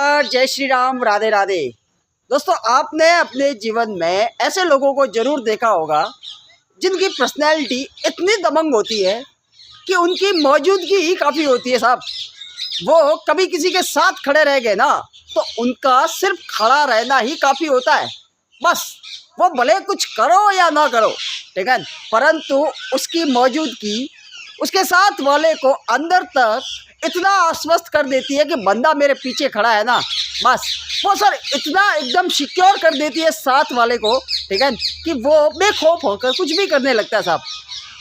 जय श्री राम, राधे राधे। दोस्तों, आपने अपने जीवन में ऐसे लोगों को ज़रूर देखा होगा जिनकी पर्सनैलिटी इतनी दबंग होती है कि उनकी मौजूदगी ही काफ़ी होती है साहब। वो कभी किसी के साथ खड़े रह गए ना तो उनका सिर्फ खड़ा रहना ही काफ़ी होता है। बस वो भले कुछ करो या ना करो, ठीक है, परंतु उसकी मौजूदगी उसके साथ वाले को अंदर तक इतना आश्वस्त कर देती है कि बंदा मेरे पीछे खड़ा है ना, बस वो सर इतना एकदम सिक्योर कर देती है साथ वाले को, ठीक है, कि वो बेखौफ होकर कुछ भी करने लगता है साहब।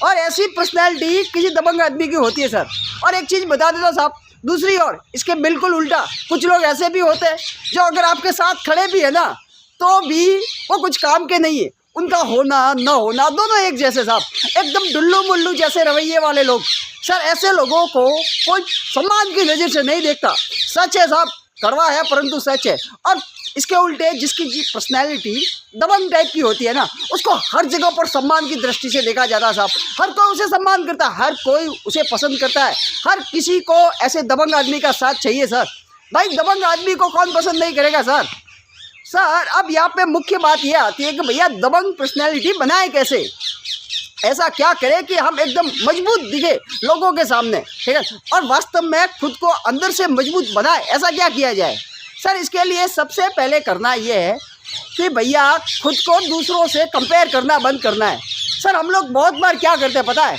और ऐसी पर्सनैलिटी किसी दबंग आदमी की होती है सर। और एक चीज़ बता देता साहब, दूसरी ओर इसके बिल्कुल उल्टा कुछ लोग ऐसे भी होते हैं जो अगर आपके साथ खड़े भी है ना तो भी वो कुछ काम के नहीं है। उनका होना न होना दोनों एक जैसे साहब, एकदम डुल्लू मुल्लू जैसे रवैये वाले लोग। सर ऐसे लोगों को कोई सम्मान की नज़र से नहीं देखता। सच है साहब, कड़वा है परंतु सच है। और इसके उल्टे जिसकी पर्सनैलिटी दबंग टाइप की होती है ना, उसको हर जगह पर सम्मान की दृष्टि से देखा जाता है साहब। हर कोई उसे सम्मान करता है, हर कोई उसे पसंद करता है, हर किसी को ऐसे दबंग आदमी का साथ चाहिए सर। भाई दबंग आदमी को कौन पसंद नहीं करेगा सर। सर अब यहाँ पे मुख्य बात ये आती है कि भैया दबंग पर्सनैलिटी बनाए कैसे, ऐसा क्या करें कि हम एकदम मजबूत दिखे लोगों के सामने, ठीक है, और वास्तव में खुद को अंदर से मजबूत बनाए, ऐसा क्या किया जाए। सर इसके लिए सबसे पहले करना ये है कि भैया खुद को दूसरों से कंपेयर करना बंद करना है। सर हम लोग बहुत बार क्या करते हैं पता है,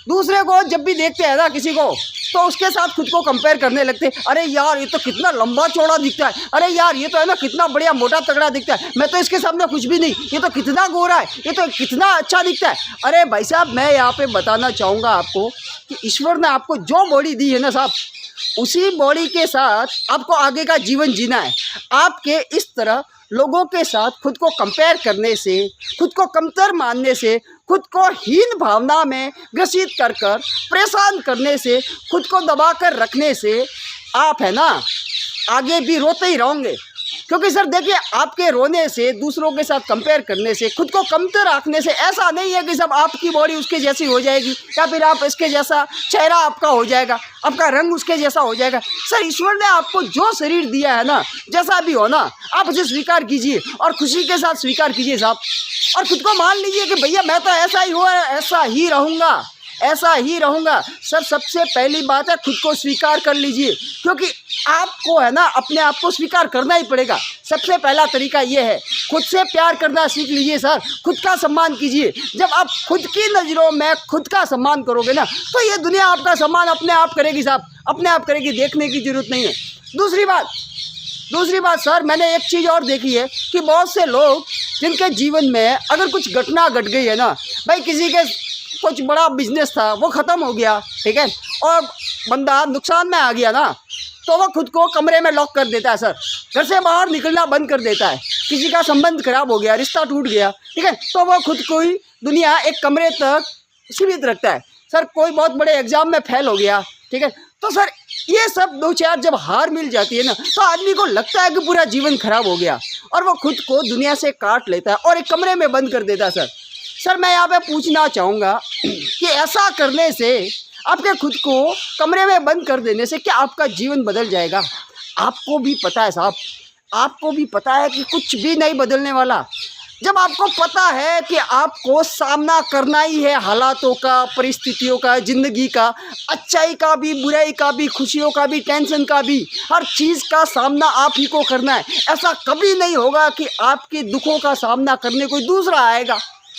दूसरे को जब भी देखते हैं ना किसी को तो उसके साथ खुद को कंपेयर करने लगते हैं। अरे यार ये तो कितना लंबा चौड़ा दिखता है, अरे यार ये तो है ना कितना बढ़िया मोटा तगड़ा दिखता है, मैं तो इसके सामने कुछ भी नहीं, ये तो कितना गोरा है, ये तो कितना अच्छा दिखता है। अरे भाई साहब मैं यहाँ पे बताना चाहूँगा आपको कि ईश्वर ने आपको जो बॉडी दी है ना साहब, उसी बॉडी के साथ आपको आगे का जीवन जीना है। आपके इस तरह लोगों के साथ खुद को कंपेयर करने से, खुद को कमतर मानने से, खुद को हीन भावना में ग्रसित कर परेशान करने से, खुद को दबा कर रखने से आप है ना आगे भी रोते ही रहोगे। क्योंकि सर देखिए आपके रोने से, दूसरों के साथ कंपेयर करने से, खुद को कमतर रखने से ऐसा नहीं है कि सब आपकी बॉडी उसके जैसी हो जाएगी या फिर आप इसके जैसा चेहरा आपका हो जाएगा, आपका रंग उसके जैसा हो जाएगा। सर ईश्वर ने आपको जो शरीर दिया है ना, जैसा भी हो ना, आप उसे स्वीकार कीजिए और खुशी के साथ स्वीकार कीजिए साहब। और खुद को मान लीजिए कि भैया मैं तो ऐसा ही हुआ, ऐसा ही रहूँगा, ऐसा ही रहूँगा। सर सबसे पहली बात है खुद को स्वीकार कर लीजिए, क्योंकि आपको है ना अपने आप को स्वीकार करना ही पड़ेगा। सबसे पहला तरीका ये है, खुद से प्यार करना सीख लीजिए सर, खुद का सम्मान कीजिए। जब आप खुद की नज़रों में खुद का सम्मान करोगे ना तो ये दुनिया आपका सम्मान अपने आप करेगी साहब, अपने आप करेगी, देखने की ज़रूरत नहीं है। दूसरी बात सर मैंने एक चीज़ और देखी है कि बहुत से लोग जिनके जीवन में अगर कुछ घटना घट गई है ना, भाई किसी के कुछ बड़ा बिजनेस था वो ख़त्म हो गया, ठीक है, और बंदा नुकसान में आ गया ना, तो वो खुद को कमरे में लॉक कर देता है सर, घर से बाहर निकलना बंद कर देता है। किसी का संबंध खराब हो गया, रिश्ता टूट गया, ठीक है, तो वो खुद को ही दुनिया एक कमरे तक सीमित रखता है। सर कोई बहुत बड़े एग्जाम में फेल हो गया, ठीक है, तो सर ये सब दो चार जब हार मिल जाती है ना तो आदमी को लगता है कि पूरा जीवन खराब हो गया और वो खुद को दुनिया से काट लेता है और एक कमरे में बंद कर देता है। सर मैं यहाँ पे पूछना चाहूँगा कि ऐसा करने से, आपके खुद को कमरे में बंद कर देने से क्या आपका जीवन बदल जाएगा? आपको भी पता है साहब, आपको भी पता है कि कुछ भी नहीं बदलने वाला। जब आपको पता है कि आपको सामना करना ही है हालातों का, परिस्थितियों का, ज़िंदगी का, अच्छाई का भी, बुराई का भी, खुशियों का भी, टेंशन का भी, हर चीज़ का सामना आप ही को करना है। ऐसा कभी नहीं होगा कि आपके दुखों का सामना करने कोई दूसरा आएगा।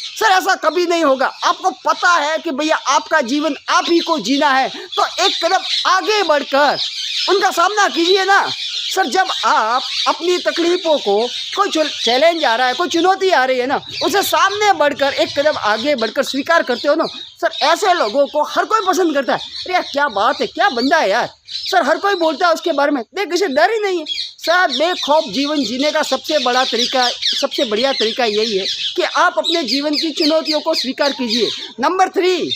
सर ऐसा कभी नहीं होगा। आपको पता है कि भैया आपका जीवन आप ही को जीना है तो एक कदम आगे बढ़कर उनका सामना कीजिए ना। सर जब आप अपनी तकलीफ़ों को, कोई चैलेंज आ रहा है, कोई चुनौती आ रही है ना, उसे सामने बढ़कर एक कदम आगे बढ़कर स्वीकार करते हो ना, सर ऐसे लोगों को हर कोई पसंद करता है। अरे यार क्या बात है, क्या बंदा है यार, सर हर कोई बोलता है उसके बारे में, देख किसी डर ही नहीं है। सर बेखौफ जीवन जीने का सबसे बड़ा तरीका, सबसे बढ़िया तरीका यही है कि आप अपने जीवन की चुनौतियों को स्वीकार कीजिए। नंबर 3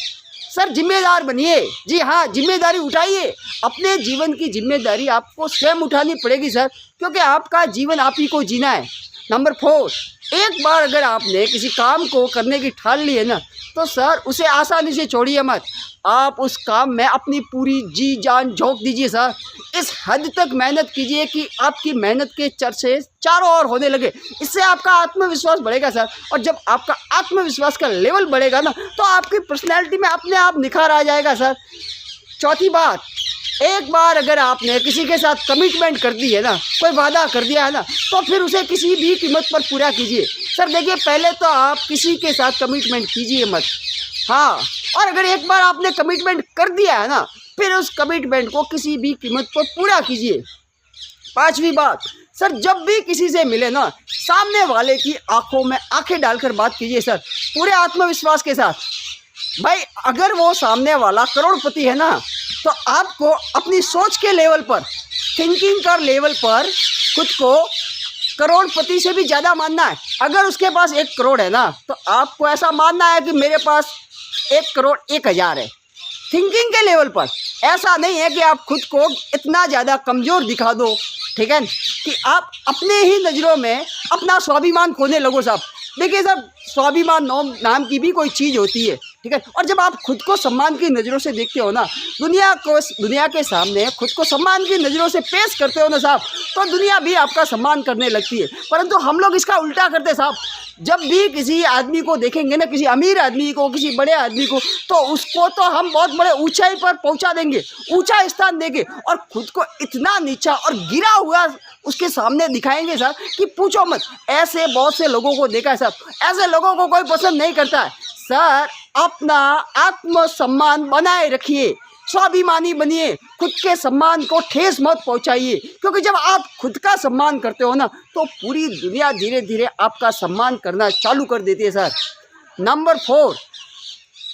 सर जिम्मेदार बनिए। जी हाँ, जिम्मेदारी उठाइए। अपने जीवन की जिम्मेदारी आपको स्वयं उठानी पड़ेगी सर, क्योंकि आपका जीवन आप ही को जीना है। नंबर 4, एक बार अगर आपने किसी काम को करने की ठान ली है ना, तो सर उसे आसानी से छोड़िए मत। आप उस काम में अपनी पूरी जी जान झोंक दीजिए सर। इस हद तक मेहनत कीजिए कि आपकी मेहनत के चर्चे चारों ओर होने लगे। इससे आपका आत्मविश्वास बढ़ेगा सर, और जब आपका आत्मविश्वास का लेवल बढ़ेगा ना, तो आपकी पर्सनैलिटी में अपने आप निखार आ जाएगा सर। चौथी बात, एक बार अगर आपने किसी के साथ कमिटमेंट कर दी है ना, कोई वादा कर दिया है ना, तो फिर उसे किसी भी कीमत पर पूरा कीजिए। सर देखिए, पहले तो आप किसी के साथ कमिटमेंट कीजिए मत। हाँ, और अगर एक बार आपने कमिटमेंट कर दिया है ना, फिर उस कमिटमेंट को किसी भी कीमत पर पूरा कीजिए। पांचवी बात, सर जब भी किसी से मिले ना, सामने वाले की आंखों में आंखें डालकर बात कीजिए सर, पूरे आत्मविश्वास के साथ। भाई अगर वो सामने वाला करोड़पति है ना, तो आपको अपनी सोच के लेवल पर, थिंकिंग का लेवल पर खुद को करोड़पति से भी ज़्यादा मानना है। अगर उसके पास 1 करोड़ है ना, तो आपको ऐसा मानना है कि मेरे पास 1 करोड़ 1,000 है। थिंकिंग के लेवल पर ऐसा नहीं है कि आप खुद को इतना ज़्यादा कमज़ोर दिखा दो, ठीक है, कि आप अपने ही नज़रों में अपना स्वाभिमान खोने लगो साहब। देखिए साहब, स्वाभिमान नाम की भी कोई चीज़ होती है, ठीक है। और जब आप खुद को सम्मान की नज़रों से देखते हो ना, दुनिया के सामने खुद को सम्मान की नज़रों से पेश करते हो ना साहब, तो दुनिया भी आपका सम्मान करने लगती है। परंतु हम लोग इसका उल्टा करते साहब। जब भी किसी आदमी को देखेंगे ना, किसी अमीर आदमी को, किसी बड़े आदमी को, तो उसको तो हम बहुत बड़े ऊंचाई पर पहुंचा देंगे, ऊंचा स्थान देंगे, और खुद को इतना नीचा और गिरा हुआ उसके सामने दिखाएंगे सर कि पूछो मत। ऐसे बहुत से लोगों को देखा है सर, ऐसे लोगों को कोई पसंद नहीं करता है सर। अपना आत्मसम्मान बनाए रखिए, स्वाभिमानी बनिए, खुद के सम्मान को ठेस मत पहुंचाइए, क्योंकि जब आप खुद का सम्मान करते हो ना, तो पूरी दुनिया धीरे धीरे आपका सम्मान करना चालू कर देती है सर। नंबर 4,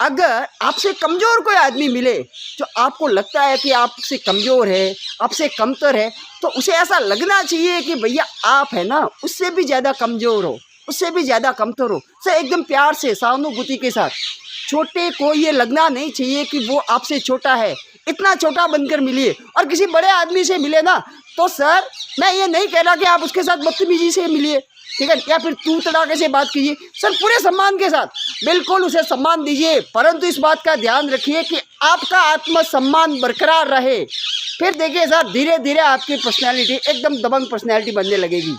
अगर आपसे कमज़ोर कोई आदमी मिले, जो आपको लगता है कि आपसे कमज़ोर है, आपसे कमतर है, तो उसे ऐसा लगना चाहिए कि भैया आप है ना उससे भी ज़्यादा कमज़ोर हो, उससे भी ज़्यादा कमतर हो। सर एकदम प्यार से, सहानुभूति के साथ। छोटे को ये लगना नहीं चाहिए कि वो आपसे छोटा है, इतना छोटा बनकर मिलिए। और किसी बड़े आदमी से मिले ना, तो सर मैं ये नहीं कह रहा कि आप उसके साथ बदतमीजी से मिलिए, ठीक है, या फिर तू तड़ाके से बात कीजिए। सर पूरे सम्मान के साथ बिल्कुल उसे सम्मान दीजिए, परंतु इस बात का ध्यान रखिए कि आपका आत्मसम्मान बरकरार रहे। फिर देखिए सर, धीरे धीरे आपकी पर्सनैलिटी एकदम दबंग पर्सनैलिटी बनने लगेगी।